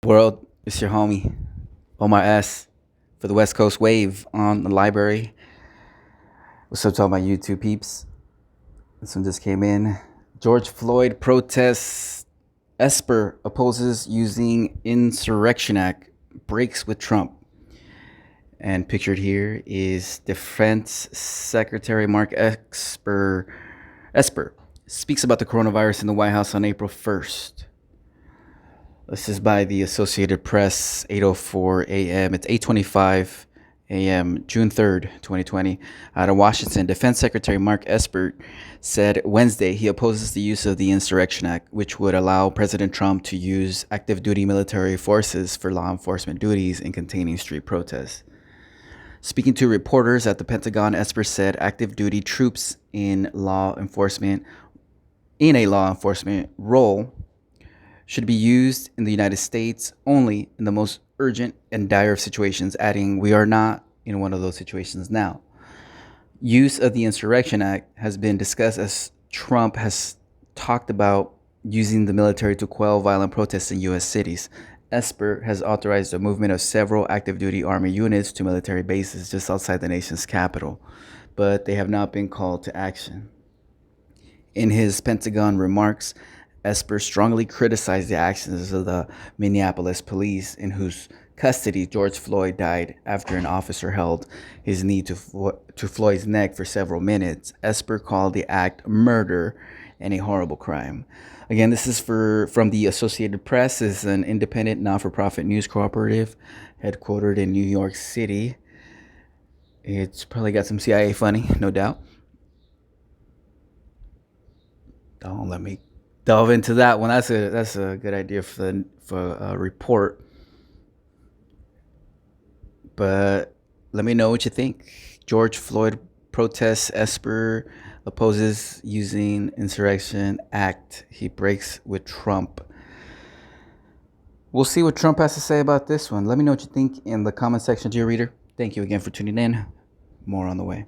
World, it's your homie, Omar S. for the West Coast Wave on the library. What's up to all my YouTube peeps? This one just came in. George Floyd protests. Esper opposes using Insurrection Act. Breaks with Trump. And pictured here is Defense Secretary Mark Esper speaks about the coronavirus in the White House on April 1st. This is by the Associated Press, 8:04 a.m. It's 8:25 a.m., June 3rd, 2020. Out of Washington, Defense Secretary Mark Esper said Wednesday he opposes the use of the Insurrection Act, which would allow President Trump to use active duty military forces for law enforcement duties in containing street protests. Speaking to reporters at the Pentagon, Esper said active duty troops in a law enforcement role should be used in the United States only in the most urgent and dire of situations, adding, "We are not in one of those situations now." Use of the Insurrection Act has been discussed as Trump has talked about using the military to quell violent protests in U.S. cities. Esper has authorized the movement of several active duty Army units to military bases just outside the nation's capital, but they have not been called to action. In his Pentagon remarks, Esper strongly criticized the actions of the Minneapolis police, in whose custody George Floyd died after an officer held his knee to Floyd's neck for several minutes. Esper called the act murder and a horrible crime. Again, this is from the Associated Press. It's an independent, not-for-profit news cooperative headquartered in New York City. It's probably got some CIA funny, no doubt. Don't let me delve into that one. That's a good idea for a report. But let me know what you think. George Floyd protests. Esper opposes using Insurrection Act. He breaks with Trump. We'll see what Trump has to say about this one. Let me know what you think in the comment section, dear reader. Thank you again for tuning in. More on the way.